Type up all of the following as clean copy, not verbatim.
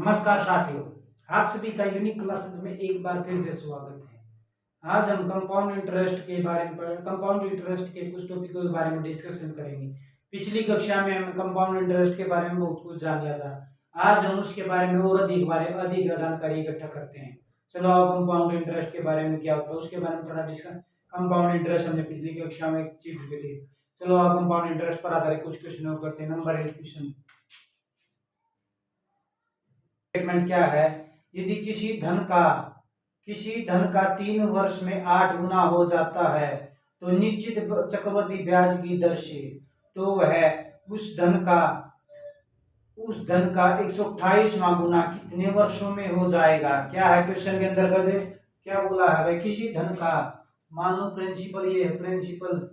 नमस्कार साथियों, आप सभी का यूनिक क्लासेस में एक बार फिर से स्वागत है। आज हम कंपाउंड इंटरेस्ट के कुछ टॉपिकों के बारे में डिस्कशन करेंगे। पिछली कक्षा में हम कंपाउंड इंटरेस्ट के बारे में बहुत कुछ जान लिया था। आज हम उसके बारे में और अधिक जानकारी इकट्ठा करते हैं। चलो आओ कंपाउंड इंटरेस्ट के बारे में क्या होता है उसके बारे में थोड़ा डिस्कस। कंपाउंड इंटरेस्ट हमने पिछली कक्षा में सीख चुके थे। चलो आओ कंपाउंड इंटरेस्ट पर आधारित कुछ क्वेश्चन करते हैं। नंबर 1 क्वेश्चन स्टेटमेंट क्या है? यदि किसी धन का 3 वर्ष में 8 गुना हो जाता है तो निश्चित चक्रवृद्धि ब्याज की दर से तो वह उस धन का 128वां गुना कितने वर्षों में हो जाएगा? क्या है क्वेश्चन के अंतर्गत? क्या बोला है भाई? किसी धन का, मान लो प्रिंसिपल, ये है प्रिंसिपल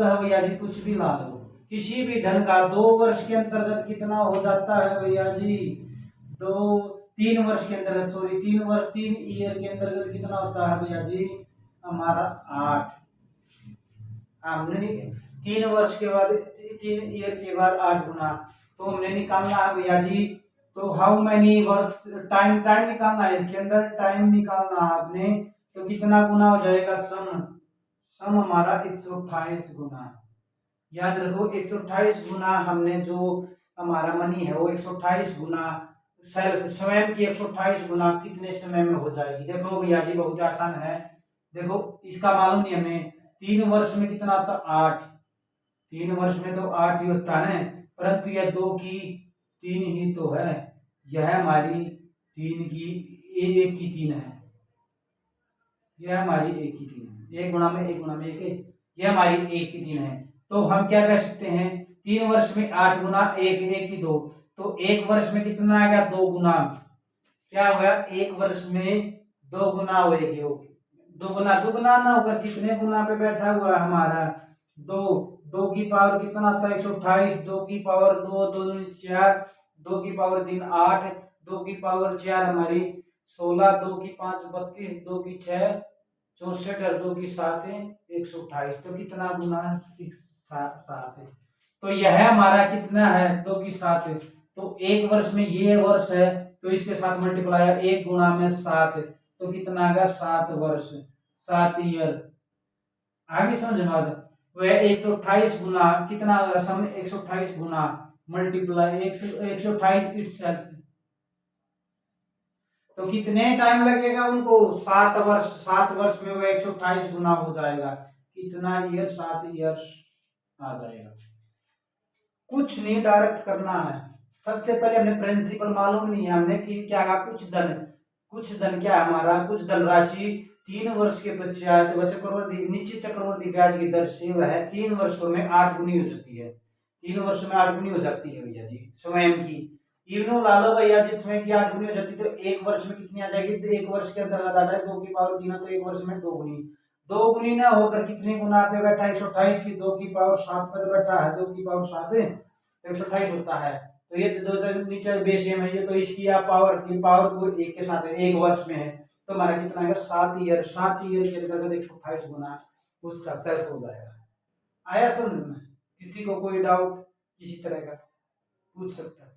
है भैया जी, कुछ भी ला दो। किसी भी धन का 2 वर्ष के अंतर्गत कितना हो जाता है भैया जी? 3 वर्ष के अंतर्गत, सॉरी 3 ईयर के अंतर्गत कितना होता है भैया जी? हमारा 8। हमने 3 वर्ष के बाद, 3 ईयर के बाद 8 गुना, तो हमने निकालना है भैया जी। तो हाउ मैनी वर्क्स, टाइम निकालना है इसके अंदर, टाइम निकालना है आपने। तो कितना गुना हो जाएगा? सम हमारा 128 गुना। याद रखो 128 गुना, हमने जो हमारा मनी है वो 128 गुना स्वयं की 128 गुना कितने समय में हो जाएगी? देखो भैया जी बहुत आसान है। देखो इसका मालूम नहीं हमें। 3 वर्ष में कितना होता? 8। 3 वर्ष में तो 8 ही होता है, परंतु यह 2 की 3 ही तो है। यह हमारी 3 की 1 की 3 है। यह हमारी 1 की 3 है। 1 गुना में 1 गुना में 1, यह हमारी 1 की 3 है। तो हम क्या कर सकते हैं? 3 वर्ष में 8 गुना 1, 1 की 2, तो 1 वर्ष में कितना आ गया? 2 गुना। क्या हुआ? 1 वर्ष में 2 गुना होगी। 2 गुना ना होकर कितने गुना पे बैठा हुआ है हमारा? 2। 2 की पावर कितना आता है? 128। 2 की पावर 2, 2 दूनी 4, 2 की पावर 3 8, 2 की पावर 4 हमारी 16, 2 की 5 32, 2 की 6 64 और 2 की 7 128। तो कितना गुना है? 7 है। तो यह हमारा कितना है? 2 की 7 है। तो 1 वर्ष में, ये वर्ष है तो इसके साथ मल्टीप्लाई, 1 गुना में 7, तो कितना आ गया? 7 वर्ष, 7 ईयर। आगे समझ में आ गया? वह 128 गुना कितना होगा? सम 128 गुना मल्टीप्लाई 128 इटसेल्फ। तो कितने टाइम लगेगा उनको? 7 वर्ष। 7 वर्ष में वह 128 गुना हो जाएगा। कितना ईयर? 7 ईयर्स आ जाएगा। कुछ नहीं, डायरेक्ट करना है। सबसे पहले हमने प्रिंसिपल मालूम नहीं है हमने कि क्या कहा? कुछ धन क्या है हमारा? कुछ धनराशि 3 वर्ष के पश्चात वह चक्रवर्ती निश्चित चक्रवर्ती ब्याज की दर से वह 3 वर्षों में 8 गुनी हो जाती है। 3 वर्षों में 8 गुनी हो जाती है भैया जी स्वयं की। इवनो ला लो भैया जी, स्वयं की 8 गुनी हो जाती है। तो 1 वर्ष में कितनी आ जाएगी? तो 1 वर्ष के अंतर्गत आता है 2 की पावर 3, तो 1 वर्ष में 2 गुनी। 2 गुनी ना होकर कितने गुना पे बैठा है? 128 की 2 की पावर 7 पर बैठा है। 2 की पावर 7 128 होता है। तो ये दो नीचे बेस है ये, तो इसकी आप पावर को 1 के साथ है, 1 वर्ष में है। तो हमारा कितना आएगा? 7 ईयर। 7 ईयर के अंतर्गत 128 गुना उसका सेल्फ हो जाएगा। आया समझ में? किसी को कोई डाउट किसी तरह का पूछ सकता है।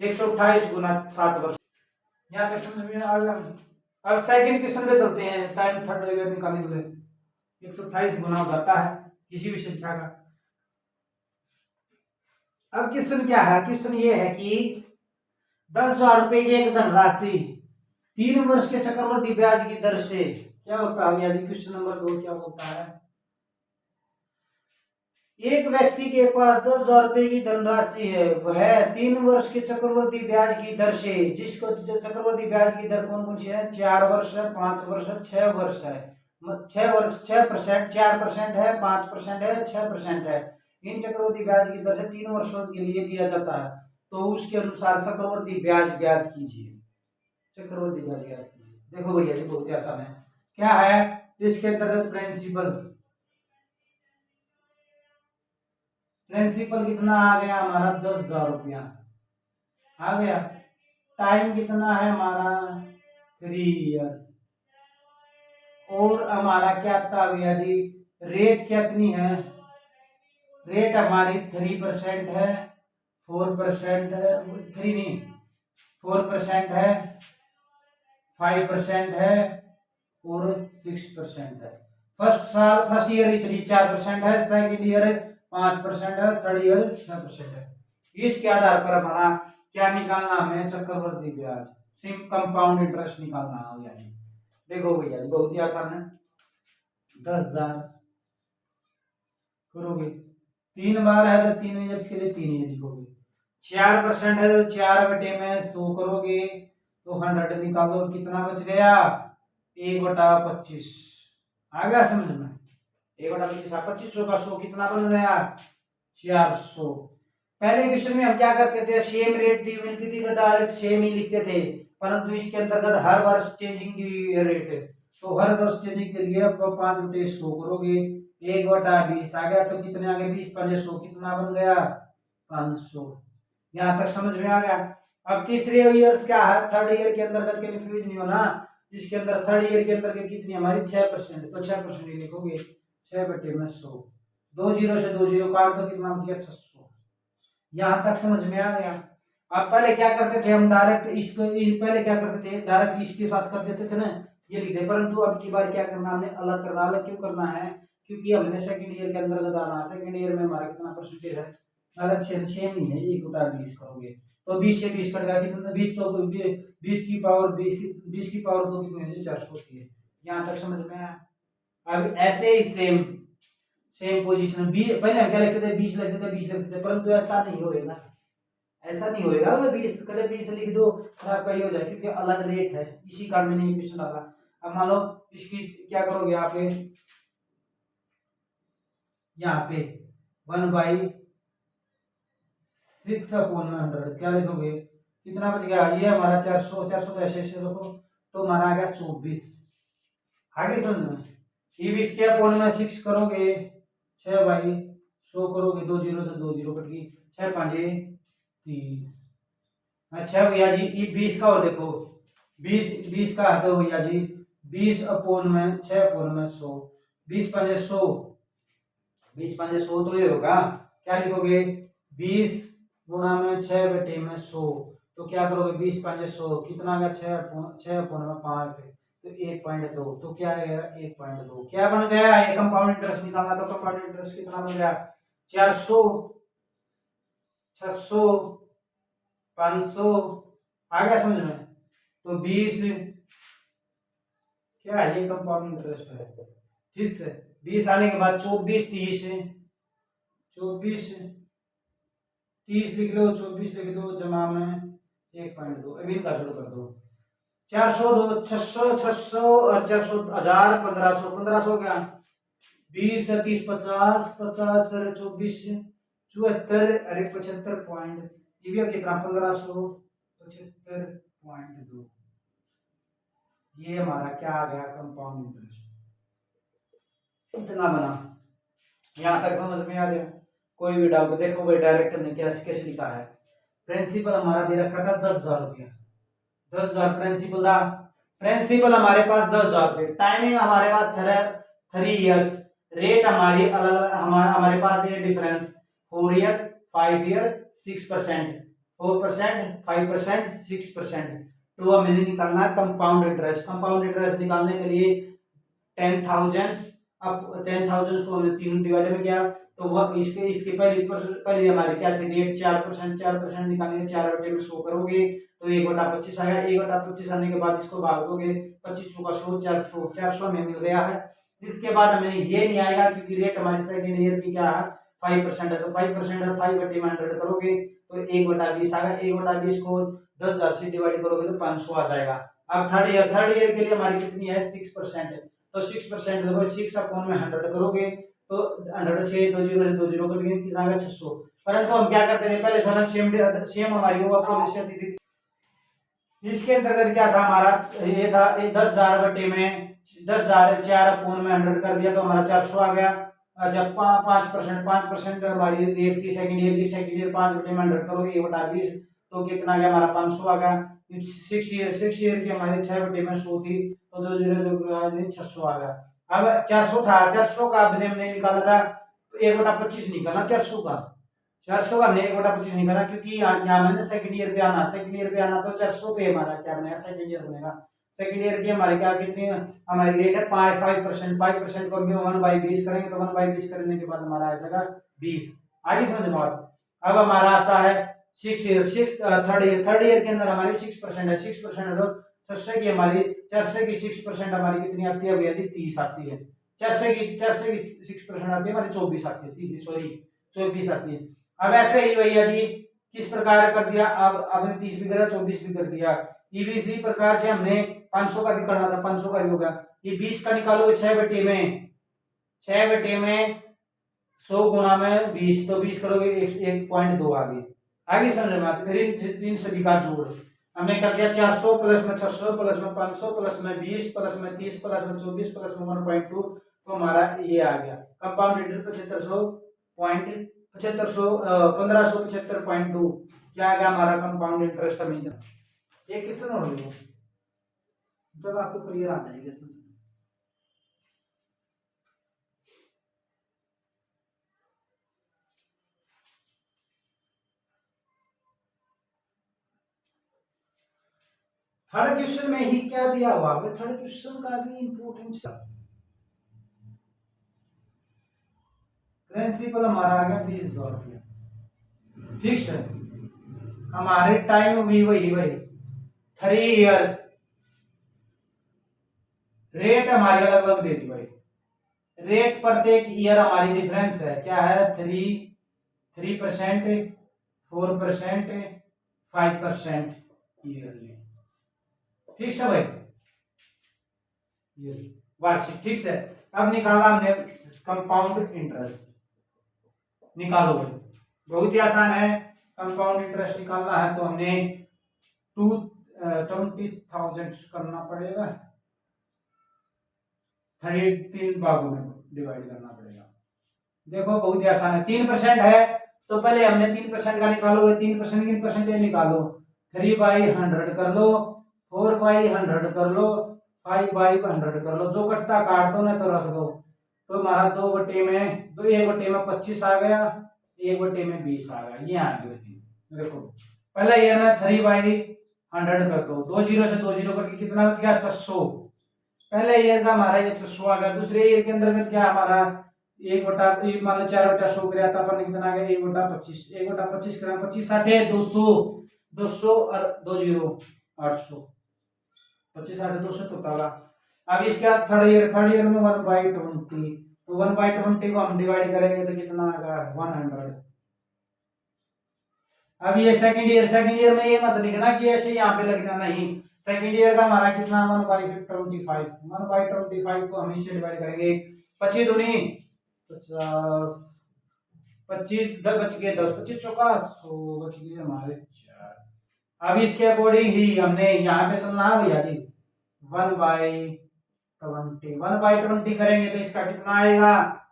128 गुना 7 वर्ष। यहाँ पे समझ में आ गया? अब सेकंड क्वेश्चन पे चलते हैं। टाइम थर्ड ईयर निकालने के लिए 128 गुना हो जाता है किसी भी संख्या का। अब क्वेश्चन क्या है? क्वेश्चन ये है कि 10,000 रुपए की एक धनराशि 3 वर्ष के चक्रवृद्धि ब्याज की दर से क्या होता है? यदि क्वेश्चन नंबर 2 क्या होता है? एक व्यक्ति के पास 10,000 रुपए की धनराशि है, वह 3 वर्ष के चक्रवृद्धि ब्याज की दर से, जिसको चक्रवृद्धि ब्याज की दर कौन कौन सी है? 4 वर्ष है, 5 वर्ष है, 6 वर्ष है। 6 वर्ष 6%, 4% है, 5% है, 6% है। इन चक्रवृद्धि ब्याज की दर से 3 वर्षों के लिए दिया जाता है। तो उसके अनुसार चक्रवृद्धि ब्याज ज्ञात कीजिए। चक्रवृद्धि ब्याज ज्ञात कीजिए। देखो भैया जी बहुत आसान है। क्या है इसके अंतर्गत? प्रिंसिपल कितना आ गया हमारा? 10,000 रुपया आ गया। टाइम कितना है हमारा? 3 ईयर। और हमारा क्या था भैया जी? रेट कितनी है, रेट हमारी 3% है, 4% है, 3 नहीं 4% है, 5% है और 6% है। फर्स्ट ईयर इतनी 4% है, सेकेंड ईयर 5% है, थर्ड ईयर 6% है। इसके आधार पर हमारा क्या निकालना, हमें चक्रवृद्धि ब्याज सिम कंपाउंड इंटरेस्ट निकालना है। यानी देखो भैया बहुत ही आसान है। 10,000 करोगे 3 बार है तो 3 ईयर्स के लिए 3 ईयर लिखोगे। 4% है तो 4/100 करोगे तो 100 निकालो, कितना बच गया 1/25। आ गया समझ में, 1/25 2500 का 100 कितना बन गया 400। पहले क्वेश्चन में हम क्या करते थे, सेम रेट दी मिलती थी तो डायरेक्ट सेम ही लिखते थे, परंतु इसके अंतर्गत हर वर्ष चेंजिंग की रेट है, तो हर वर्ष चेंजिंग के लिए 5/100 करोगे 1/20 आ गया, तो कितने आ गए 20/100 कितना बन गया 500। यहाँ तक समझ में आ गया। अब तीसरे ईयर क्या है, थर्ड ईयर के अंतर्गत कंफ्यूज नहीं होना, इसके अंदर थर्ड ईयर के अंतर्गत कितनी हमारी 6%, तो 6% ही लिखोगे 6/100। 2 0 से 2 0 काट दो, कितना बच गया 600। यहाँ तक समझ में आ गया। अब पहले क्या करते थे हम, डायरेक्ट इसको पहले क्या करते थे डायरेक्ट इसके साथ कर देते थे ना, ये लिख दे, परंतु अब की बार क्या करना, हमने अलग करना। अलग क्यों करना है, क्योंकि हमने सेकंड ईयर के अंतर्गत आना है। सेकंड ईयर में हमारा कितना परसेंटेज है, अलग सेम ही है, 1/20 करोगे तो 20 से 20 कट गया कितना 20 तो 20 की पावर 20 की पावर 2 कितनी है 400 होती है। यहाँ तक समझ में आया। अब ऐसे ही सेम पोजीशन पहले हम क्या लिखते थे 20 लिखते थे 20 लिखते थे, परंतु ऐसा नहीं होएगा, ऐसा नहीं होएगा। अगर 20 कदे 20 लिख दो फिर आपका ये हो जाए, क्योंकि अलग रेट है, इसी कारण मैंने क्वेश्चन डाला। अब मान लो इसकी क्या करोगे यहाँ पे 1/6/100 क्या लिखोगे, कितना बच गया, ये हमारा 400 तो ऐसे ऐसे रखो तो हमारा आ गया 24। आगे समझ में, ये 20 के अपॉन में 6 करोगे 6/100 करोगे, 2 0 तो 2 0 कट गई, 6 5 30। अच्छा भैया जी ये 20 का और देखो 20 का है तो भैया जी 20 अपॉन में 6 अपॉन में 100, 20 5 100, 20 5 100 तो ये होगा, क्या लिखोगे 20 गुणा में 6/100, तो क्या करोगे 20 5 100 कितना आ गया 6 अपॉन में 5 तो 1.2, तो क्या है 1.2 क्या बन गया, ये कंपाउंड इंटरेस्ट निकालना, तो कंपाउंड इंटरेस्ट कितना बन गया 400 600 500। आ गया समझ में, तो 20 क्या है ये कंपाउंड इंटरेस्ट है, ठीक है। 20 आने के बाद 24 30 24 30 लिख लो, 24 लिख दो, जमा में 1.2, अभी इनका जोड़ कर दो 400 2 600 और 400 1000 1500 1500 क्या 20 30 50 50 24 74 अरे 75 पॉइंट, ये भी कितना 1575.2, ये हमारा क्या आ गया कंपाउंड इंटरेस्ट, इतना बना। यहाँ तक समझ में आ गया, कोई भी डाउट देखो भाई डायरेक्टर ने क्या कैसे लिखा है। प्रिंसिपल हमारा दे रखा था 10,000 रुपया, 10,000 प्रिंसिपल था, प्रिंसिपल हमारे पास 10,000 रुपये, टाइमिंग हमारे पास 3 इयर्स, रेट हमारी अलग हमारे पास ये डिफरेंस 4 ईयर 5 ईयर 6%, 4% 5% 6%। तो हमें निकालना कंपाउंड इंटरेस्ट। कंपाउंड इंटरेस्ट निकालने के लिए 10,000 अब 10,000 को हमने 3 डिवाइड में किया, तो वह इसके पहले हमारे क्या थी रेट 4% निकालेंगे, 4/100 करोगे तो 1/25 आया, 1/25 आने के बाद इसको भाग दोगे 25 चौका 100 400 में मिल गया है। इसके बाद हमें ये नहीं आएगा क्योंकि रेट हमारे सेकेंड ईयर की क्या है 5% है, तो 5% है 5/100 करोगे तो 1/20 आएगा, 1/20 को 10,000 से डिवाइड करोगे तो 500 आ जाएगा। अब थर्ड ईयर के लिए हमारी कितनी है 6% है, तो 6% देखो 6/100 करोगे तो 100 से 2 0 कट गए, कितना आ गया 600। परंतु हम क्या करते थे पहले सोना सेम हमारी वो पॉलिसी आती थी। इसके अंतर्गत क्या था हमारा ये था 10,000 बटे में 10,000 4/100 कर दिया तो हमारा 400 आ गया। जब 5% हमारी रेट की सेकंड ईयर 5/100 करोगे 1/20 तो कितना आ गया हमारा 500 आ गया। 6 ईयर की हमारी 6/100 थी तो 2 0 600 आ गया। अब 400 था, 400 का हमने निकाला था, तो 1/25 निकाला 400 का। 400 का हमने 1/25 निकाला, क्योंकि यहाँ मैंने सेकंड ईयर पे आना, सेकंड ईयर पे आना, तो 400 पे हमारा क्या बनेगा, सेकंड ईयर बनेगा। सेकंड ईयर की हमारी क्या कितनी हमारी रेट है 5%। 5% को हम 1/20 करेंगे, तो 1/20 करने के बाद हमारा आ जाएगा 20। आगे समझ बात। अब हमारा आता है थर्ड ईयर के अंदर हमारी 6% है, 6% है, तो 400 की हमारी 6% हमारी कितनी आती है भैया जी, 30 आती है। 400 की 6% आती है हमारी, 24 आती है, 30 सॉरी 24 आती है। अब ऐसे ही भैया जी किस प्रकार कर दिया, अब आपने 30 भी करा, 24 भी कर दिया। ये भी इसी प्रकार से हमने 500 का भी करना था, 500 का भी होगा। ये 20 का निकालोगे 6 बटे में, 6 बटे में 100 गुणा में 20, तो 20 करोगे 1.2 आगे। आगे समझ में आती। फिर इन सभी का जोड़ हमने कर दिया 400 प्लस में 600 प्लस में 500 प्लस में 20 प्लस में 30 प्लस में 24 प्लस में 1.2, तो हमारा ये आ गया कंपाउंड इंटरेस्ट 1575.2 क्या आ गया हमारा कंपाउंड इंटरेस्ट हमें। एक क्वेश्चन और लो, जब आपको क्लियर आ जाएगा क्वेश्चन। थर्ड क्वेश्चन में ही क्या दिया हुआ है, थर्ड क्वेश्चन का भी इंपॉर्टेंस। प्रिंसिपल हमारा आ गया 20,000 रुपया, फिक्स है। हमारे टाइम भी वही वही 3 ईयर, रेट हमारी अलग अलग दे दी भाई। रेट प्रत्येक ईयर हमारी डिफरेंस है, क्या है 3%, 4%, 5% ईयरली, ठीक है भाई, ये वार्षिक, ठीक है। अब निकालना हमने कंपाउंड इंटरेस्ट, निकालो भाई, बहुत ही आसान है। कंपाउंड इंटरेस्ट निकालना है तो हमने 20,000 करना पड़ेगा, 3 भागों में डिवाइड करना पड़ेगा। देखो बहुत ही आसान है, 3% है तो पहले हमने 3% का निकालोगे, 3% की परसेंटेज निकालो, 3/100 कर लो, 4/100 कर लो, 5/100 कर लो, जो कटता काट दो ना तो रख दो। तो हमारा 2 बटे में, तो 1 बटे में 25 आ गया, 1 बटे में 20 आ गया, ये आ गया। देखो पहले ईयर में 3/100 कर दो, 2 जीरो से 2 जीरो करके कितना बच गया 600। पहले ईयर का हमारा ये 600 आ गया। दूसरे ईयर के अंदर क्या हमारा 1/1 मान लो 4/100 कराया था अपन, कितना आ गया 1/25, 1/25 करा 25 साठे 200, 200 और 2 जीरो 800, 25 साठे 200 तो होगा। अब इसके बाद थर्ड ईयर में 1/20, तो 1/20 को हम डिवाइड करेंगे तो कितना आएगा 100। अब ये सेकंड ईयर में ये मत लिखना कि ऐसे यहाँ पे लिखना नहीं। सेकंड ईयर का हमारा कितना 1/25, 1/25 को हम इससे डिवाइड करेंगे, 25 दूनी 50, 25 10 बच गए 10, 25 चौका 100 बच गए हमारे 4। अब इसके अकॉर्डिंग ही हमने यहाँ पे चलना है भैया जी 1/20, 1/20 करेंगे तो इसका कितना आएगा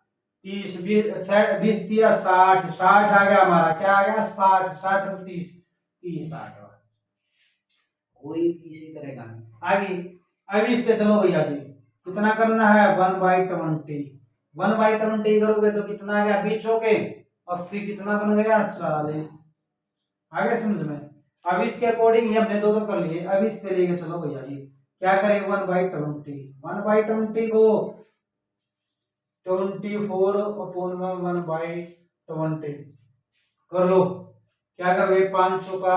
30, 20 दिया 60, 60 आ गया हमारा, क्या आ गया 60, 60 और 30, 30 आ गया। कोई इसी तरह का आगे। अब इस पे चलो भैया जी, कितना करना है 1/20, 1/20 करोगे तो कितना आ गया 20 चौके 80, कितना बन गया 40। आगे समझ में। अब इसके अकॉर्डिंग ही हमने दो कर लिए। अब इस पे लेके चलो भैया जी, क्या करेंगे 1/20, 1/20 को 24/1/20 कर लो। क्या करोगे 500 का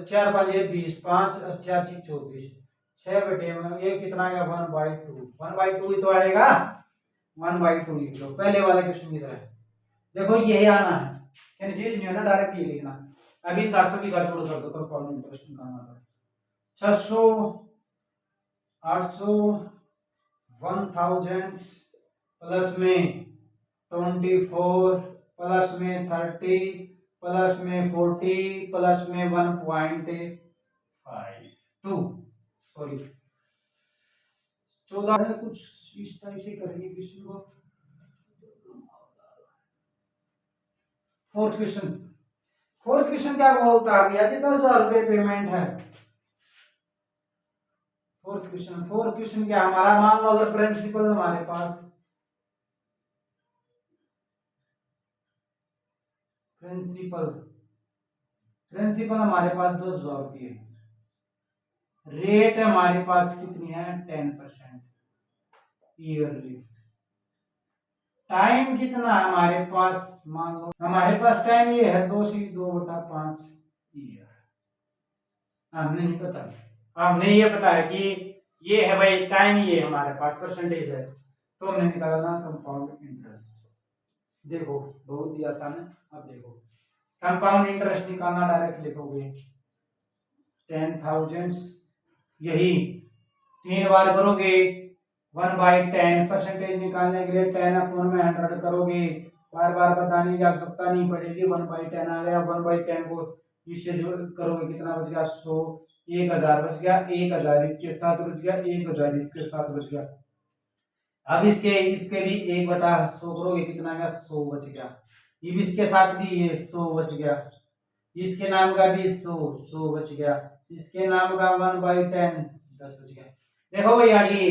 4 5 20, 5 4 24, 6 बटे में ये कितना आएगा 1/2, 1/2 ही तो आएगा, 1/2 लिख लो पहले वाला क्वेश्चन की तरह। देखो यही आना है, कंफ्यूज नहीं होना, डायरेक्ट ये लिखना। अभी 400 की का जोड़ कर दो कंपाउंड इंटरेस्ट निकालना था 600, 800, 1000 प्लस में 24 प्लस में 30 प्लस में 40 प्लस में 1.52 सॉरी 14 है, कुछ इस टाइप से करेंगे किसी को। फोर्थ क्वेश्चन क्या बोलता है भैया जी 10,000 रुपये पेमेंट है। Fourth question. फोर्थ क्वेश्चन क्या हमारा, मान लो अगर प्रिंसिपल हमारे पास प्रिंसिपल प्रिंसिपल हमारे पास 10,000 रुपये, रेट हमारे पास कितनी है 10% ईयरली। टाइम कितना है हमारे पास, मान लो हमारे पास टाइम ये है 2/5 ईयर। हमें नहीं पता, हमें ये पता है कि ये है भाई टाइम, ये हमारे पास परसेंटेज है, तो हमने निकालना कंपाउंड इंटरेस्ट। देखो बहुत ही आसान है। अब देखो कंपाउंड इंटरेस्ट निकालना, डायरेक्ट लिखोगे 10,000, यही 3 बार करोगे 1/10, परसेंटेज निकालने के लिए 10/100 करोगे, बार बार बताने की आवश्यकता नहीं पड़ेगी। 1/10 आ गया, 1/10 को इससे जो करोगे कितना बच गया 100, 1000 बच गया, 1000 इसके साथ बच गया, 1000 इसके साथ बच गया। अब इसके भी 1/100 करोगे कितना गया 100 बच गया। अब इसके साथ भी ये 100 बच गया, इसके नाम का भी 100 बच गया, इसके नाम का 1/10 10 बच गया। देखो भैया ये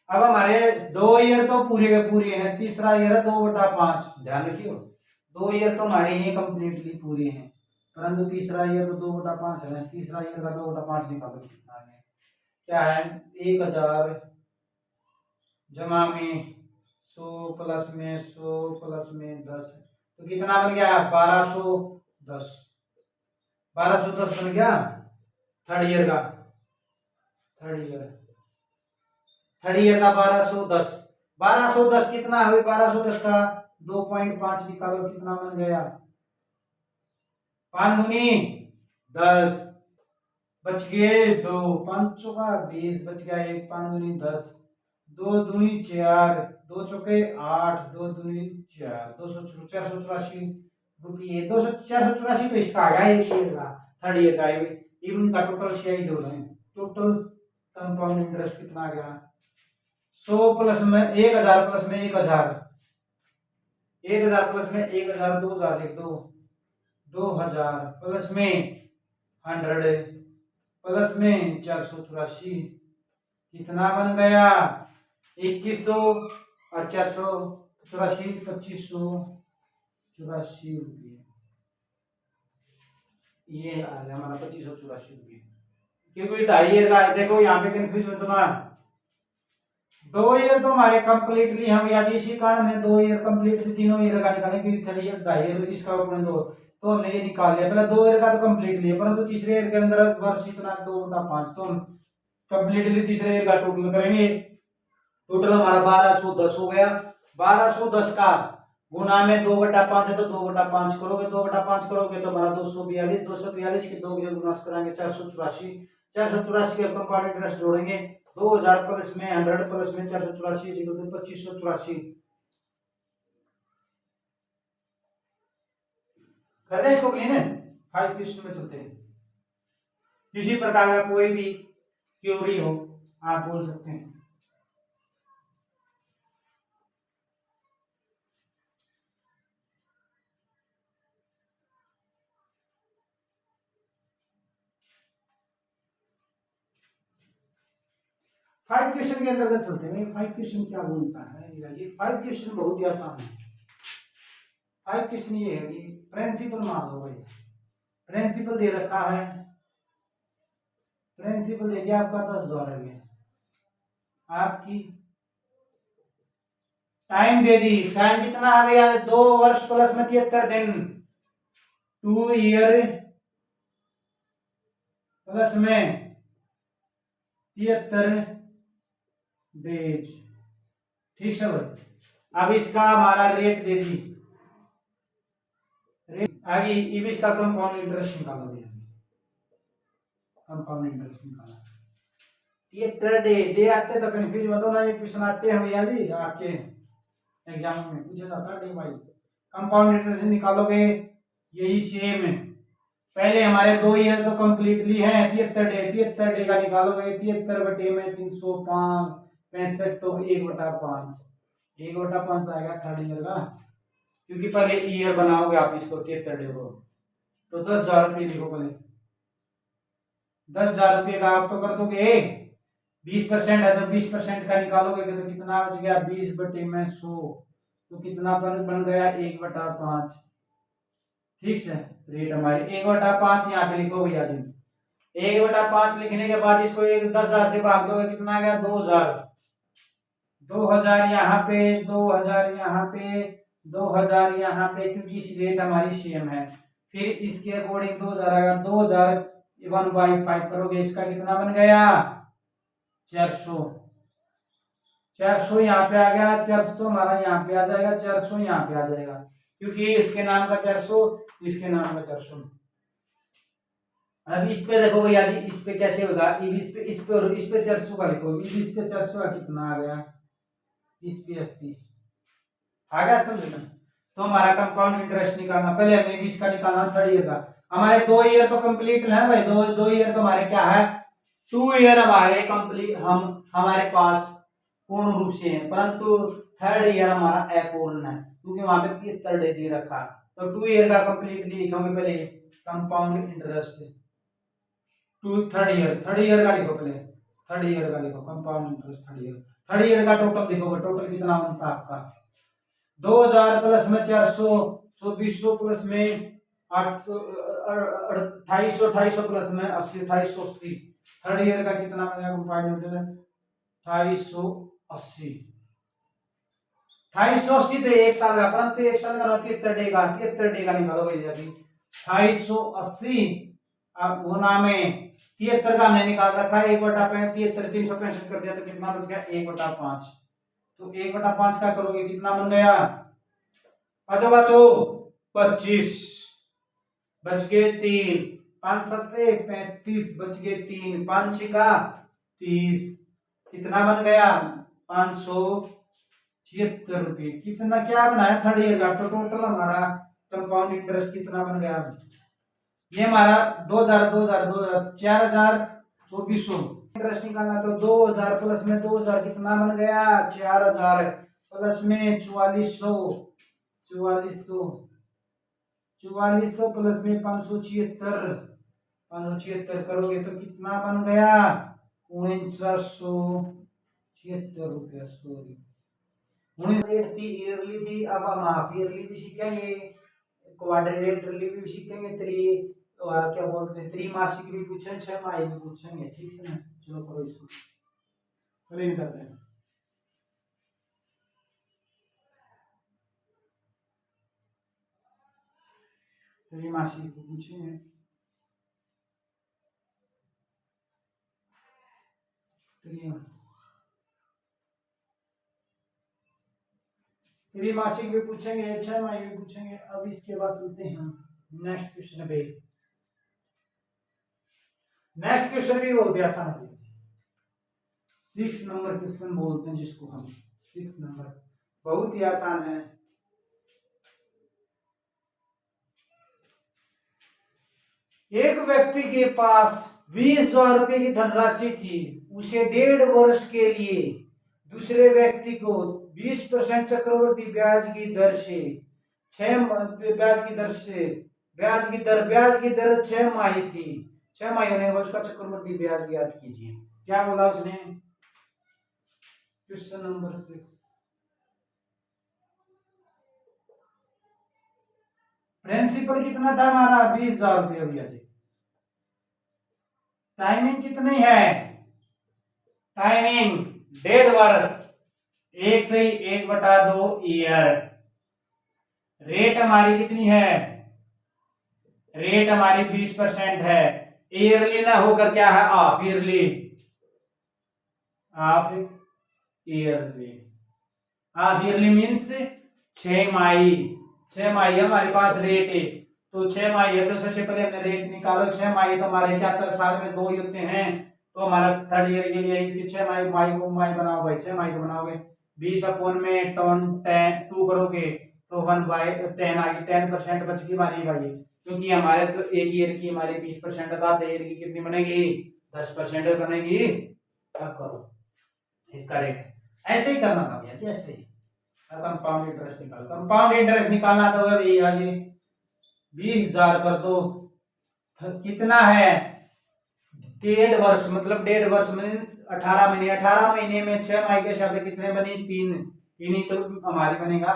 अब हमारे 2 ईयर तो पूरे के पूरे हैं, तीसरा ईयर है 2/5, ध्यान रखियो 2 ईयर तो हमारे ये कंप्लीटली पूरे हैं, परंतु तीसरा ईयर तो 2/5 है। तीसरा ईयर का 2/5 निकालो कितना है, क्या है 1000 जमा में 100 प्लस में 100 प्लस में 10, तो कितना बन गया 1210, 1210 बन गया थर्ड ईयर का, थर्ड ईयर का 1210। 1210 कितना है 1210 का 2.5 निकालो कितना बन गया 5 दूनी 10, बच गए 2, 5 चौका 20 बच गया 1, 5 दूनी 10, 2 दूनी 4, 2 चौके 8, 2 दूनी 4, 484 रुपये, 484 तो इसका आ गया एक ईयर का, थर्ड ईयर का। इवन का टोटल शेयर डोल है, टोटल कंपाउंड इंटरेस्ट कितना आ गया 100 प्लस में 1000 प्लस में 1000, 1000 प्लस में 1000 2000 लिख दो, 2000 प्लस में 100 प्लस में 484 कितना बन गया 2100 और 484 2584 रुपये, ये आ गया हमारा 2584 रुपये। क्योंकि 2.5 ईयर का, देखो यहाँ पे कंफ्यूज हो तो ना, 2 ईयर तो हमारे कंप्लीटली हम या इसी कारण है 2 ईयर कंप्लीटली तीनों ईयर का निकालें, क्योंकि 3 ईयर 2.5 ईयर इसका अपने दो, तो हमने ये निकाल लिया पहले 2 ईयर का तो कंप्लीटली है, परंतु तीसरे ईयर के अंदर वर्ष इतना 2/5, तो हम कंप्लीटली तीसरे ईयर का टोटल करेंगे। टोटल हमारा 1210 हो गया, 1210 का गुना में 2/5 है तो 2/5 करोगे, 2/5 करोगे तो हमारा 242, 242 के 2 के गुना कराएंगे 484, 484 के कंपाउंड इंटरेस्ट जोड़ेंगे 2000 प्लस में 100 प्लस में 484 2584। कर दे इसको क्लीन है। 5 क्वेश्चन में चलते हैं, किसी प्रकार का कोई भी क्यूरी हो आप बोल सकते हैं। फाइव क्वेश्चन के अंतर्गत चलते हैं। 5 क्वेश्चन क्या बोलता है, ये 5 क्वेश्चन बहुत ही आसान है। 5 क्वेश्चन ये है कि प्रिंसिपल मान लो भाई, प्रिंसिपल दे रखा है, प्रिंसिपल दे दिया आपका 10,000 रुपये, आपकी टाइम दे दी, टाइम कितना आ गया 2 वर्ष प्लस में 73 दिन, 2 ईयर प्लस में 73 डेज, ठीक है भाई। अब इसका हमारा रेट दे दी, रेट आगे अब इसका कंपाउंड इंटरेस्ट निकालोगे, कंपाउंड इंटरेस्ट निकाला 73 डे आते तो कंफ्यूज मत होना, ये क्वेश्चन आते हैं भैया जी आपके एग्जाम में पूछा जाता है भाई। कंपाउंड इंटरेस्ट निकालोगे यही सेम है, पहले हमारे 2 ईयर तो कंप्लीटली हैं 73 डे का निकालोगे 73 बटे में 365 65 तो 1/5, 1/5 आएगा थर्ड ईयर का, क्योंकि पहले ईयर बनाओगे आप इसको 73 डे को, तो 10,000 रुपये लिखो पहले, 10,000 रुपये का आप तो कर दोगे 20% है तो 20% का निकालोगे तो कितना बच गया, 20/100, तो कितना बन गया, 1/5। ठीक है, रेट हमारी 1/5 यहाँ पे लिखो भैया जी। 1/5 लिखने के बाद इसको 10,000 से भाग दोगे, कितना आ गया, 2,000। 2,000 यहाँ पे, 2,000 यहाँ पे, 2,000 यहाँ पे, क्योंकि इस रेट हमारी सेम है। फिर इसके अकॉर्डिंग 2,000 आएगा, 2,000 1/5 करोगे, इसका कितना बन गया, 400। 400 यहाँ पे आ गया, 400 हमारा यहाँ पे आ जाएगा, 400 यहाँ पे आ जाएगा, क्योंकि इसके नाम का 400, इसके नाम का 400। अब इस पे देखो भैया जी, इस पे कैसे होगा, इस पे 400 का लिखो, इस पे 400 का कितना आ गया, इस पे 80 आ गया, समझ में। तो हमारा कंपाउंड इंटरेस्ट निकालना, पहले हमें 20 का निकालना, 3rd ईयर का। हमारे 2 ईयर तो कंप्लीट है भाई, 2 ईयर तो हमारे क्या है, 2 ईयर हमारे कंप्लीट, हमारे पास पूर्ण रूप से है, परंतु 3rd ईयर हमारा अपूर्ण है, क्योंकि वहां पे 73 डे दे रखा। तो 2 ईयर का कंप्लीटली लिखोगे पहले कंपाउंड इंटरेस्ट, 3rd ईयर का लिखो पहले, 3rd ईयर का लिखो कंपाउंड इंटरेस्ट, 3rd ईयर का टोटल देखोगे, टोटल कितना बनता है आपका, 2,000 प्लस में 400, 2,400 प्लस में 800, 2,800, 2,800 प्लस में 80, 2,880। 3rd ईयर का कितना बनेगा कंपाउंड इंटरेस्ट, 2,880। 2,880 तो 1 साल का, परंतु 1 साल का 73 डे का, 73 डे का निकालो भैया जी। 2,880 अब गुना में 73 का हमने निकाल रखा है, 1/73, 365 कर दिया तो कितना बच गया, 1/5। तो 1/5 का करोगे कितना बन गया, बचो बचो 25, बच गए 3, 5 7 35, बच गए 3, 5 6 का 30, कितना बन गया, 576 रुपये। कितना क्या बनाया 3rd ईयर का, तो टोटल हमारा कंपाउंड इंटरेस्ट कितना बन गया, ये हमारा 2,000 4,000 2400 इंटरेस्ट निकालना। तो 2,000 प्लस में 2,000 कितना बन गया, 4,000 प्लस में 4,400, 4,400 प्लस में 576 करोगे तो कितना बन गया, 4,976 रुपया। सॉरी, 19 थी, ईयरली थी, अब हम हाफ ईयरली भी सीखेंगे, क्वाड्रेटरली भी सीखेंगे, क्या बोलते हैं, त्रैमासिक भी पूछेंगे, 6 माही भी पूछेंगे। ठीक है ना, चलो करो इसको, चलिए करते हैं। त्रैमासिक पूछेंगे, त्रैमासिक भी पूछेंगे, 6 माही भी पूछेंगे। अब इसके बाद चलते हैं नेक्स्ट क्वेश्चन पे। नेक्स्ट क्वेश्चन भी बहुत ही आसान है, 6 नंबर क्वेश्चन बोलते हैं जिसको हम, 6 नंबर बहुत ही आसान है। एक व्यक्ति के पास 20,000 रुपए की धनराशि थी, उसे 1.5 वर्ष के लिए दूसरे व्यक्ति को 20% चक्रवृद्धि ब्याज की दर से 6 ब्याज की दर 6 माही थी, 6 माही होने के बाद उसका चक्रवृद्धि ब्याज याद कीजिए। क्या बोला उसने, क्वेश्चन नंबर 6, प्रिंसिपल कितना था हमारा, 20,000 रुपये भैया जी। टाइमिंग कितनी है, टाइमिंग 1.5 वर्ष, 1 से 1/2 ईयर। रेट हमारी कितनी है, रेट हमारी 20% है। ईयरली ना होकर क्या है, half yearly, half yearly, half yearly means 6 माही, 6 माही हमारे पास रेट है। तो 6 माही है तो सबसे पहले हमने रेट निकालो, 6 माही तो हमारे क्या साल में 2 ही होते हैं, तो हमारा 3rd ईयर के लिए क्योंकि 6 माही को माही बनाओ भाई, 6 माही को बनाओगे, 20 अपॉन में 2 करोगे तो 1/10 आ गई, 10% बच गई हमारी भाई, क्योंकि हमारे तो एक ईयर की हमारी 20% था, तो ईयर की कितनी बनेगी, 10% बनेगी। अब करो इसका रेट, ऐसे ही करना था भैया, जैसे कंपाउंड इंटरेस्ट निकाल, कंपाउंड इंटरेस्ट निकालना तो भैया जी 20,000 कर दो, कितना है डेढ़ वर्ष मतलब डेढ़ वर्ष मीन्स 18 महीने। 18 महीने में 6 माह के शब्द कितने बनी? 3। 3 ही तो हमारी बनेगा।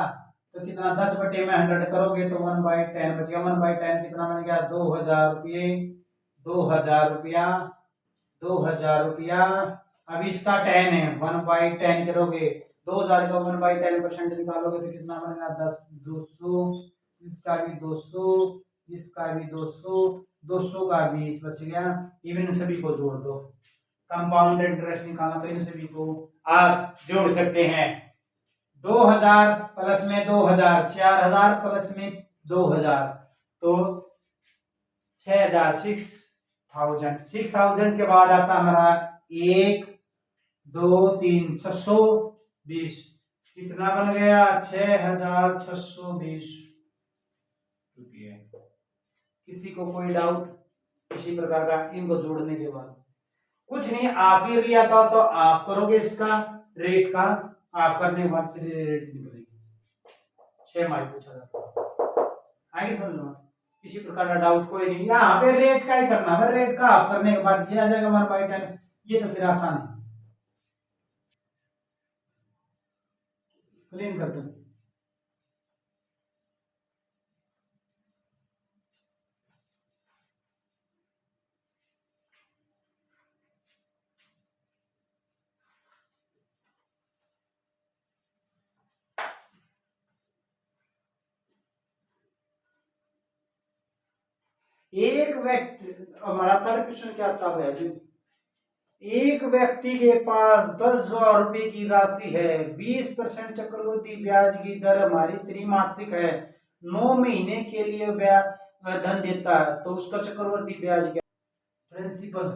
तो कितना 10 बटे में 100 करोगे तो 1/10 बचेगा। 1/10 कितना बन गया? 2000 रुपये। 2000 रुपया। 2000 रुपया। अब इसका 10 है, 1/10 करोगे 2000 का 1/10% निकालोगे तो कितना बनेगा? 10। 200। इसका भी 200। इसका भी 200। 200 का 20 बच गया। इवन सभी को जोड़ दो। कंपाउंड इंटरेस्ट निकालना तो इन सभी को आप जोड़ सकते हैं। 2000 प्लस में 2000, 4000 प्लस में 2000 तो 6000, 6000। 6000 के बाद आता हमारा 1 2 3 620। कितना बन गया? 6620 रुपये। किसी को कोई डाउट इसी प्रकार का? इनको जोड़ने के बाद कुछ नहीं, आप ही लिया था तो आप करोगे इसका रेट का, आप करने के बाद फिर रेट निकलेगी। 6 मार्क पूछा था, आगे समझ लो। किसी प्रकार का डाउट कोई नहीं, यहाँ पे रेट का ही करना है। रेट का आप करने के बाद ये आ जाएगा 1/10। ये तो फिर आसान है, क्लीन कर दो। एक व्यक्ति, हमारा थर्ड क्वेश्चन क्या था जी? एक व्यक्ति के पास 10,000 रुपए की राशि है, 20% चक्रवृद्धि ब्याज की दर हमारी त्रैमासिक है, 9 महीने के लिए ब्याज धन देता है, तो उसका चक्रवृद्धि ब्याज क्या? प्रिंसिपल।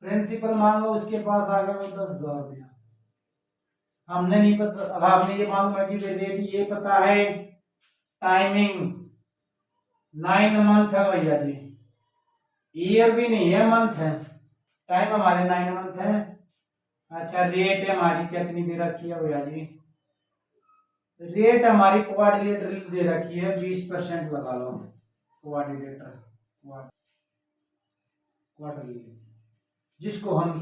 प्रिंसिपल मान लो उसके पास आ गया वो 10,000 रुपया। हमने नहीं पता, अब आपने ये मालूम है कि रेट ये पता है, टाइमिंग 9 मंथ है भैया जी, ईयर भी नहीं है, मंथ है। टाइम हमारे 9 मंथ है। अच्छा, रेट हमारी कितनी दे रखी है भैया जी? रेट हमारी क्वाड्रिलेटर दे रखी है, 20% लगा लो। क्वाड्रिलेटर क्वाड्रिलेटर जिसको हम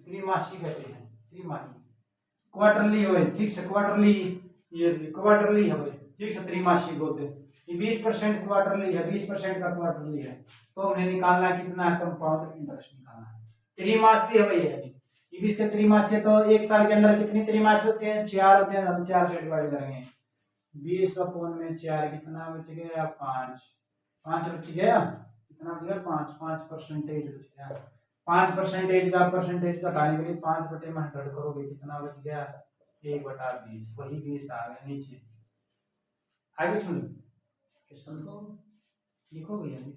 त्रिमासी कहते हैं। त्रिमाही क्वार्टरली हो, ठीक से क्वार्टरली, ईयरली क्वार्टरली है भाई, ठीक से त्रिमासिक होते हैं। ये 20% क्वार्टरली है, 20% का क्वार्टरली है, तो हमने निकालना कितना? कंपाउंड इंटरेस्ट निकालना है। त्रिमासी है भैया जी, ये भी इसके त्रिमासी है। तो एक साल के अंदर कितनी त्रिमासी होते हैं? 4 होते हैं। हम 4 से डिवाइड करेंगे। 20/4 कितना बच गया? 5। 5 बच गया, कितना बच गया? 5। 5% बच गया। 5% का परसेंटेज घटाने के लिए 5 बटे में 100 करोगे, कितना बच गया? 1/20। वही 20 आ गया नीचे। आगे सुनो क्वेश्चन को, लिखो भैया जी।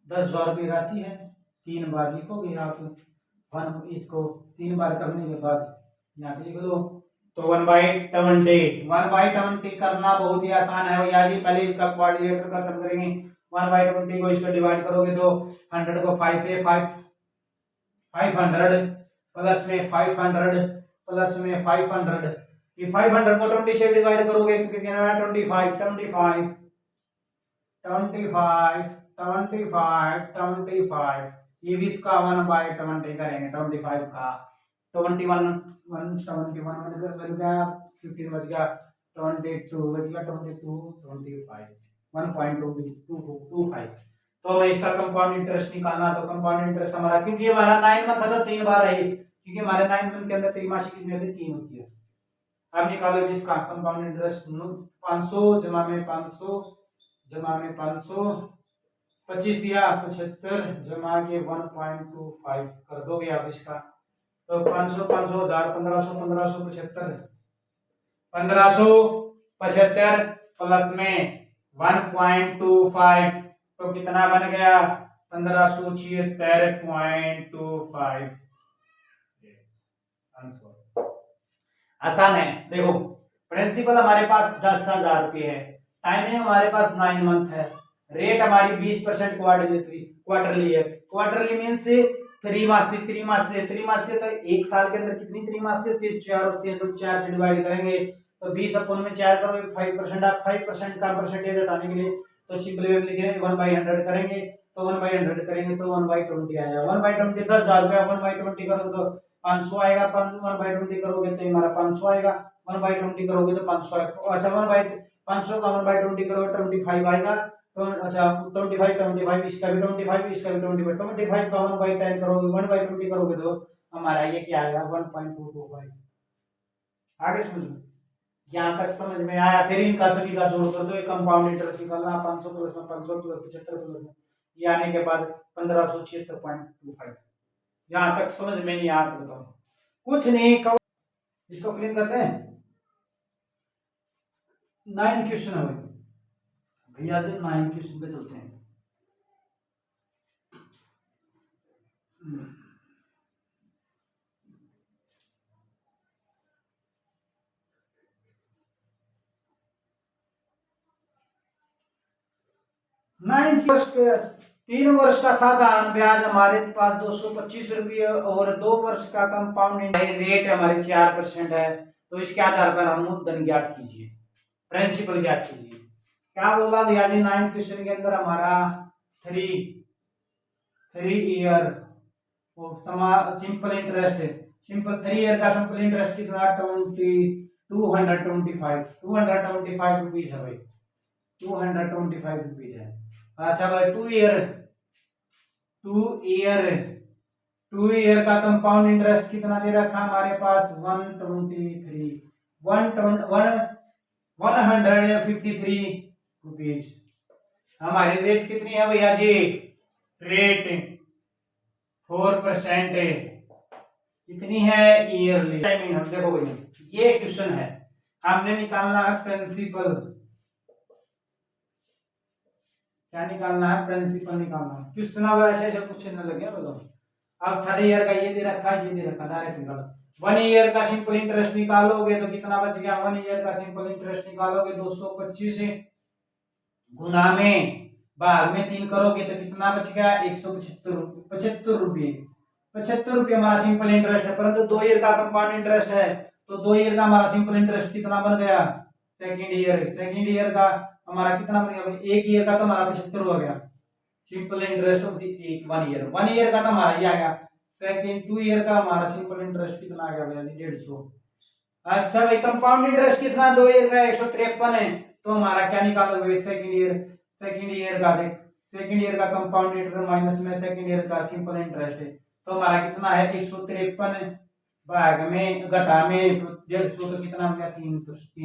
10,000 रुपये राशि है, 3 बार लिखोगे आप। इसको 3 बार करने के बाद यहाँ पे लिख लो। तो 1/20। 1/20 करना बहुत ही आसान है भैया जी। पहले इसका क्वाड्रिलेटर खत्म करेंगे। 1/20 को इसको डिवाइड करोगे तो 100 को 5 है, 500 प्लस में 500 प्लस में 500। ये 500 को 20 से डिवाइड करोगे तो कितना है? 25 25 25 25 25। ये भी इसका 1/20 करेंगे। 25 का 21 171 बन गया, 15 बच गया, 22 बच गया, 22 25 1.25। तो मैं इसका कंपाउंड इंटरेस्ट निकालना, तो कंपाउंड इंटरेस्ट हमारा, क्योंकि हमारा 9 मंथ था, 3 बार है, क्योंकि हमारे 9 मंथ के अंदर त्रैमासिक कितनी होती है? 3 होती है। अब निकालो इसका कंपाउंड इंटरेस्ट। 500 जमा में 500 जमा में 500, 25 दिया 75 जमा के 1.25 कर दोगे आप इसका। तो 500 500 1000 1500 1575 1575 प्लस में 1.25 तो कितना बन गया? 1576.25। आसान है। देखो, प्रिंसिपल हमारे पास 10,000 रुपये है, टाइमिंग हमारे पास 9 मंथ है, रेट हमारी 20% क्वार्टरली है। क्वार्टरली मीन्स त्रिमासिक तो एक साल के अंदर कितनी त्रिमासिक होती है? 4 होती है। तो 4 से डिवाइड करेंगे तो 20 अपन में 4 करोगे 5%। आप 5% का परसेंटेज हटाने के लिए तो सिंपली हम लिखेंगे 1/100 करेंगे। तो 1/100 करेंगे तो 1/20 आएगा। 1/20 10,000 रुपया। 1/20 करोगे तो 500 आएगा। 1/20 करोगे तो हमारा 500 आएगा। 1/20 करोगे तो 500 अच्छा 1/500 का 1/20 करोगे 25 आएगा। तो अच्छा 25 इसका भी 25 इसका भी 25 का 1/10 करोगे 1/20 करोगे तो हमारा ये क्या आएगा 1.225। आगे समझ लो। यहाँ तक समझ में आया? फिर इनका सभी का जोड़ कर दो। एक कंपाउंड इंटरेस्ट निकालना 500 प्लस में 500 प्लस 75 प्लस में ये आने के बाद 1576.25। यहाँ तक समझ में नहीं आया तो बताओ। कुछ नहीं, इसको क्लीन करते हैं। 9 क्वेश्चन है भैया जी। 9 क्वेश्चन पे चलते हैं। नाइन्थ 3 वर्ष का साधारण ब्याज हमारे पास 225 रुपये और 2 वर्ष का कंपाउंड रेट हमारे 4% है। तो इसके आधार पर हम मुद्दन ज्ञात कीजिए, प्रिंसिपल ज्ञात कीजिए। क्या बोला भैया जी? 9 क्वेश्चन के अंदर हमारा 3 ईयर सिंपल इंटरेस्ट है। सिंपल 3 ईयर का सिंपल इंटरेस्ट कितना? 225 रुपीज है भाई। 225 रुपीज है। अच्छा भाई 2 ईयर का कंपाउंड इंटरेस्ट कितना दे रखा हमारे पास? 153 रुपीज। हमारी रेट कितनी है भैया जी? रेट 4% है। कितनी है? Yearly timing. हम देखो भैया ये क्वेश्चन है, हमने निकालना है प्रिंसिपल। क्या निकालना है? प्रिंसिपल निकालना है। क्वेश्चन अब ऐसे कुछ न लगे बताओ। अब 3rd ईयर का ये दे रखा है, ये दे रखा, डायरेक्ट निकालो। 1 ईयर का सिंपल इंटरेस्ट निकालोगे तो कितना बच गया? 1 ईयर का सिंपल इंटरेस्ट निकालोगे 225 गुना में भाग में 3 करोगे तो कितना बच गया? 175 रुपये। 75 रुपये हमारा सिंपल इंटरेस्ट है। परंतु 2 ईयर का कंपाउंड इंटरेस्ट है तो 2 ईयर का हमारा सिंपल इंटरेस्ट कितना बन गया? सेकेंड ईयर का हमारा कितना बन गया? 1 ईयर का तो हमारा 75 हो गया। सिंपल इंटरेस्ट ऑफ 1 ईयर का तो हमारा ये आ गया। 2 ईयर का हमारा सिंपल इंटरेस्ट कितना आ गया भैया? 150। अच्छा भाई कंपाउंड इंटरेस्ट कितना? 2 ईयर का 153 है। तो हमारा क्या निकालोगे? सेकेंड ईयर का कंपाउंड इंटरेस्ट माइनस में सेकेंड ईयर का सिंपल इंटरेस्ट है। तो हमारा कितना है? 153 भाग में घटा में 150 तो कितना हो गया? 3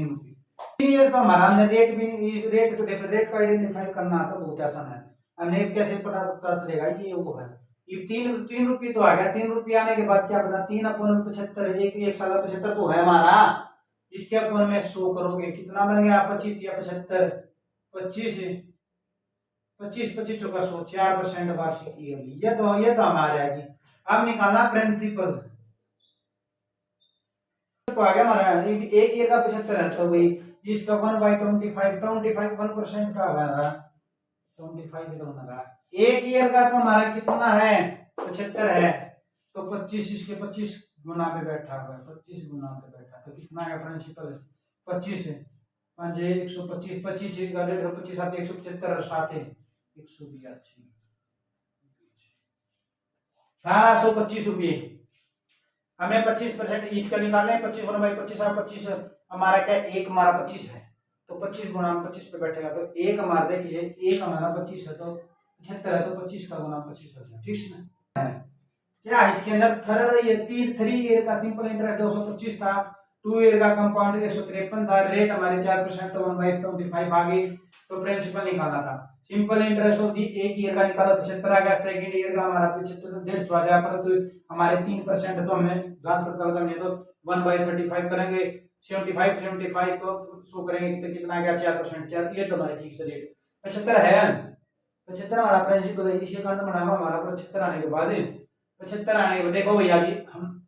रुपये। 3 ईयर तो हमारा हमने रेट भी रेट को देखो, रेट को आइडेंटिफाई करना तो बहुत आसान है। हमने कैसे पता चलेगा ये वो है? ये 3 रुपये तो आ गया। 3 रुपये आने के बाद क्या पता? 3/75 एक साल 75 तो है हमारा। इसके अपन में 100 करोगे कितना बन गया? 25 या 75 25 चौका 100 4% वार्षिक ईयरली। ये तो हमारे आएगी। अब निकालना प्रिंसिपल। तो आ गया हमारा 1 ईयर का 75 है तो भाई इसका 1/25 1% का हमारा 25 तो होगा। 1 ईयर का तो हमारा कितना है? 75 है। तो 25 इसके 25 गुना पे बैठा हुआ है। 25 गुना पे बैठा तो कितना है प्रिंसिपल? 25 है। 5 125 25 का 125 आते 175 और 7 182 1825 रुपये। हमें 25% इसका निकालना है। 25 1/25 आप 25 हमारा क्या? 1 हमारा 25 है तो 25 गुना 25 पे बैठेगा तो 1 हमारा देखिए 1 हमारा 25 है तो 75 है तो 25 का गुना 25 हो गया। ठीक है क्या? इसके अंदर ये 3 ईयर का सिंपल इंटरेस्ट 225 था। 2 ईयर का कंपाउंड 153 था। रेट हमारे 4% तो 1/25 आ गई। तो प्रिंसिपल निकालना था। Simple interest of the 1 year का निकाला 75 आ गया। सेकंड ईयर का हमारा 75 150 आ गया। परंतु हमारे 3% तो हमें जांच पड़ताल करनी है तो 1/35 करेंगे। 75 को शो करेंगे तो कितना आ गया? 4%। ये तो हमारे ठीक से रेट 75 है। 75 हमारा प्रिंसिपल है। इसी कारण बनावा हमारा 75 आने के बाद 75 आने के बाद देखो भैया जी हम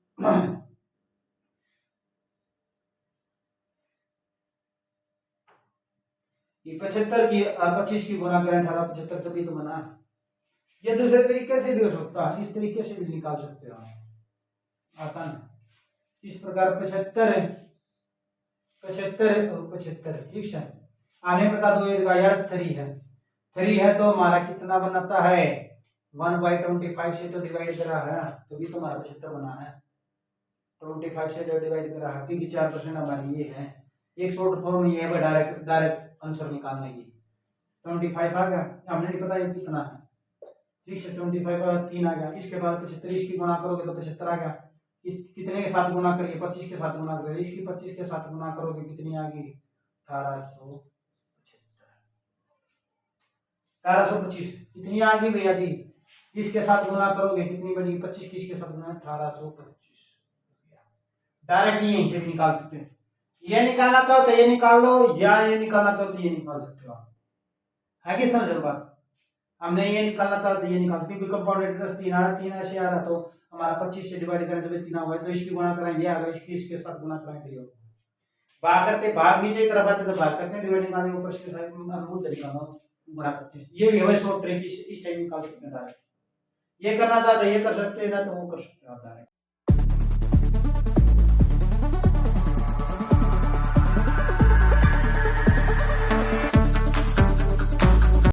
ये 75 की 25 की गुना करें 75 तभी तो बना। ये दूसरे तरीके से भी हो सकता है, इस तरीके से भी निकाल सकते हो आप, आसान है। इस प्रकार 75 75 और 75, ठीक है। आने बता दो ये यार 3 है, 3 है तो हमारा कितना बनाता है 1/25 से तो डिवाइड करा है, तो भी तुम्हारा 75 बना है। 25 से डिवाइड करा है क्योंकि 4% हमारी ये है। एक शॉर्ट फॉर्म ये है डायरेक्ट डायरेक्ट आंसर निकालने की। 25 आ गया, हमने नहीं पता ये कितना है, ठीक है। 25 का 3 आ गया, इसके बाद 75 इसकी गुना करोगे तो 75 आ गया। इस कितने के साथ गुना करिए 25 के साथ गुना करिए, इसकी 25 के साथ गुना करोगे कितनी आ गई 1825 कितनी आ गई भैया जी। इसके साथ गुना करोगे कितनी बड़ी 25 की इसके साथ गुना 1825। डायरेक्ट यहीं से भी निकाल सकते हैं, ये निकालना चाहो तो ये निकाल लो या ये निकालना चाहो तो ये निकाल सकते हो आप, है कि समझ बात। हमने ये निकालना चाहो तो ये निकाल सकते क्योंकि कंपाउंड इंटरेस्ट 3 आ रहा 3 ऐसे आ रहा तो हमारा 25 से डिवाइड करें जब 3 हुआ तो इसकी गुना करेंगे आगे इसकी इसके साथ गुना करेंगे। भाग करते भाग नीचे की तरफ आते तो भाग करते हैं, डिवाइडिंग आने ऊपर इसके साथ मूल तरीका गुना करते हैं। ये भी हमें शॉर्ट ट्रिक इस टाइम निकाल सकते हैं डायरेक्ट। ये करना चाहते ये कर सकते हैं ना तो वो कर सकते हैं आप डायरेक्ट।